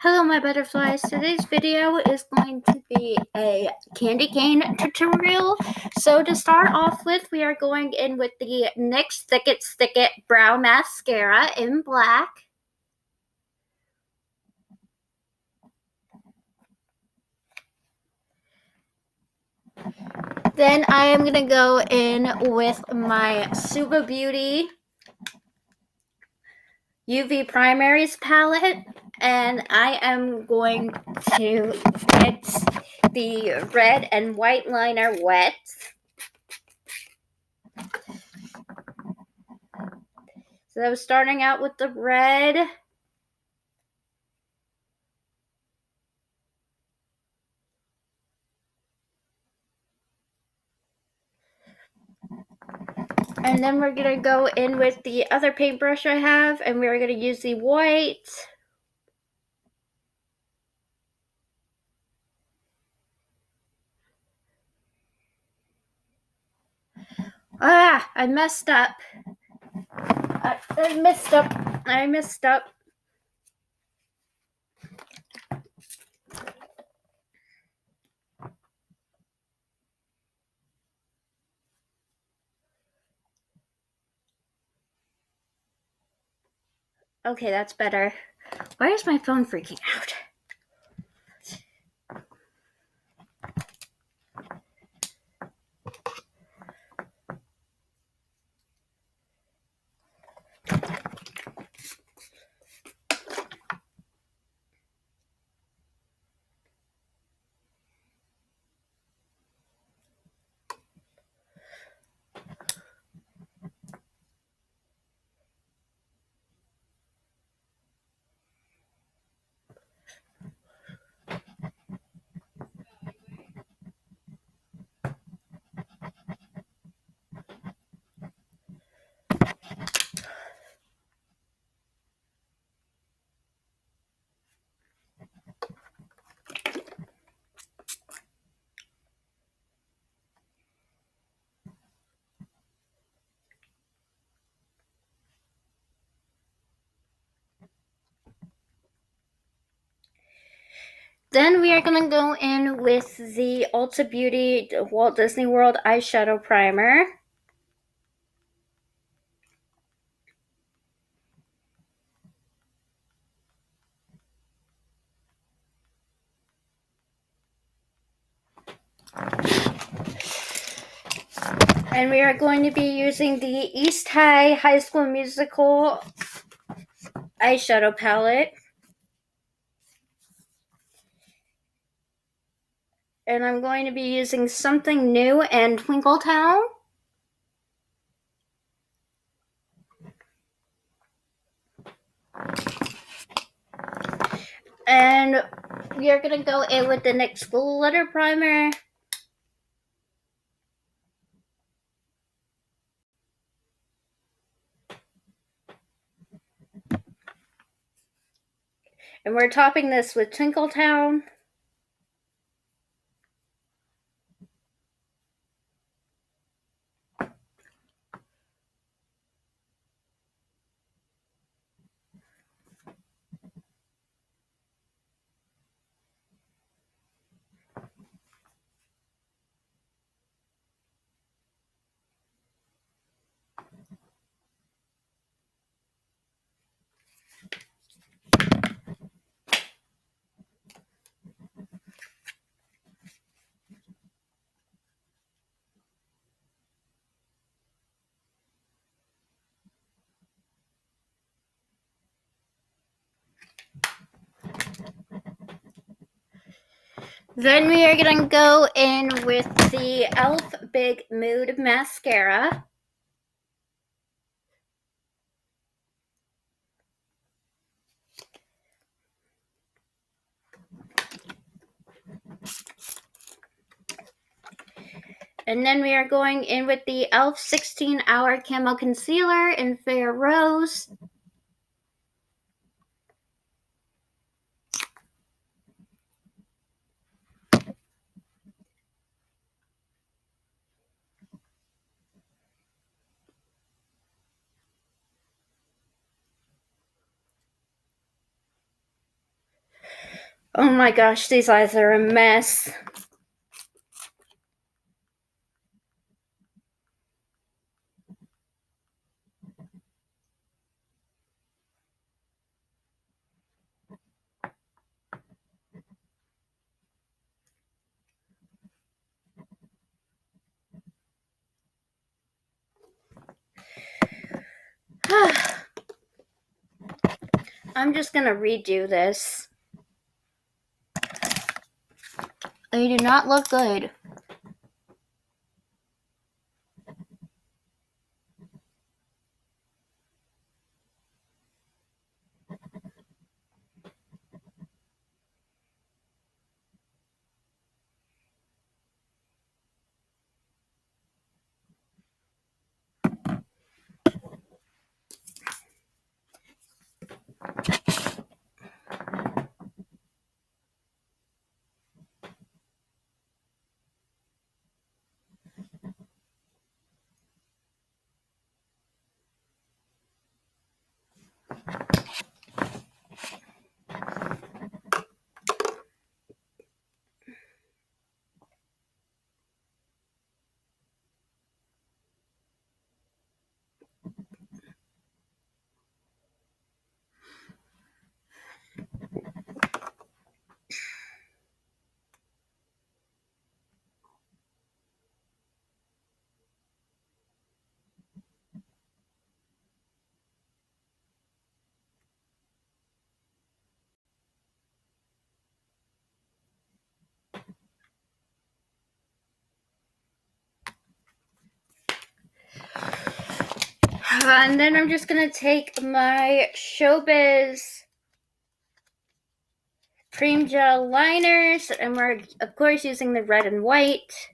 Hello my butterflies, today's video is going to be a candy cane tutorial. So to start off with, we are going in with the NYX Thick It Brow Mascara in black. Then I am going to go in with my Suba Beauty UV Primaries palette, and I am going to get the red and white liner wet. So I was starting out with the red. And then we're going to go in with the other paintbrush I have, and we're going to use the white. I messed up. I messed up. Okay, that's better. Why is my phone freaking out? Then we are going to go in with the Ulta Beauty Walt Disney World eyeshadow primer. And we are going to be using the East High School Musical eyeshadow palette. And I'm going to be using Something New and Twinkletown. And we are going to go in with the NYX Glitter Primer. And we're topping this with Twinkletown. Then we are going to go in with the e.l.f. Big Mood Mascara. And then we are going in with the e.l.f. 16-Hour Camo Concealer in Fair Rose. Oh my gosh, these eyes are a mess. I'm just gonna redo this. They do not look good. And then I'm just gonna take my Showbiz cream gel liners, and we're of course using the red and white.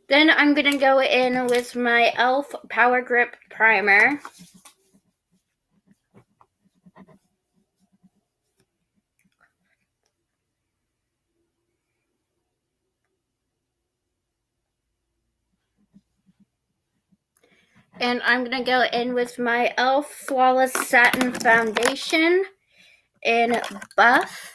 Then I'm gonna go in with my e.l.f. Power Grip Primer. And I'm gonna go in with my e.l.f. Flawless Satin Foundation in Buff.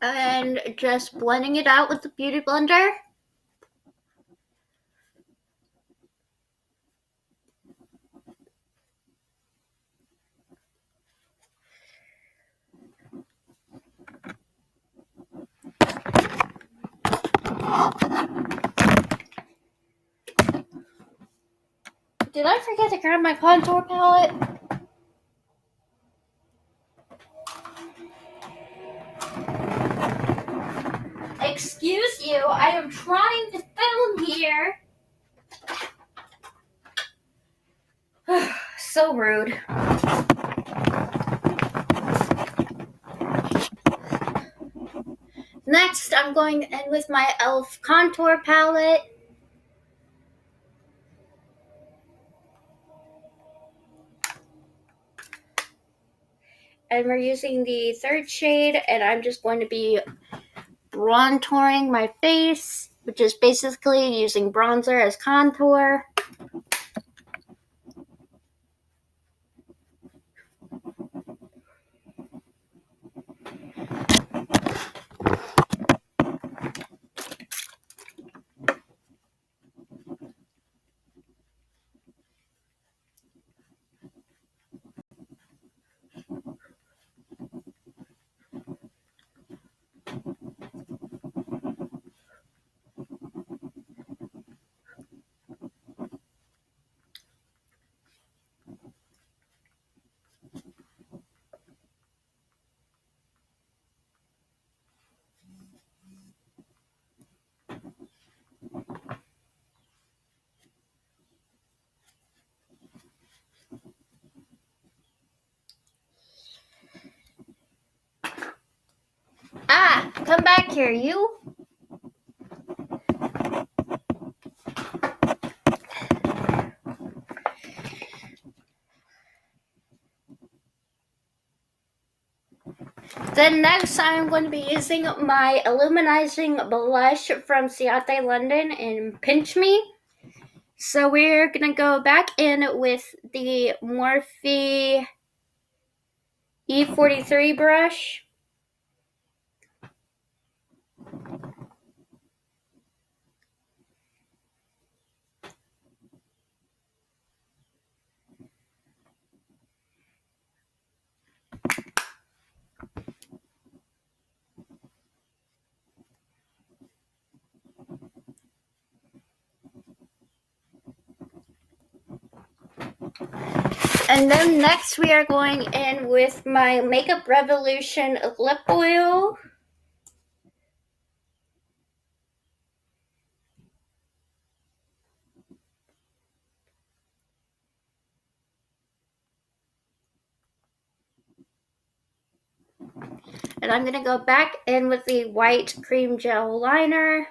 And just blending it out with the Beauty Blender. Did I forget to grab my contour palette? Excuse you, I am trying to film here. So rude. Next, I'm going in with my e.l.f. contour palette. And we're using the third shade, and I'm just going to be contouring my face, which is basically using bronzer as contour. come back here, you. Then next I'm going to be using my illuminizing blush from Ciate London in Pinch Me. So we're going to go back in with the Morphe E43 brush. And then next we are going in with my Makeup Revolution lip oil. And I'm going to go back in with the white cream gel liner.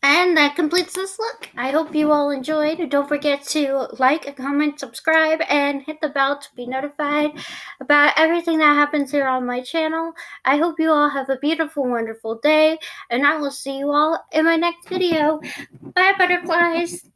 And that completes this look. I hope you all enjoyed. Don't forget to like, comment, subscribe, and hit the bell to be notified about everything that happens here on my channel. I hope you all have a beautiful, wonderful day, and I will see you all in my next video. Bye, butterflies!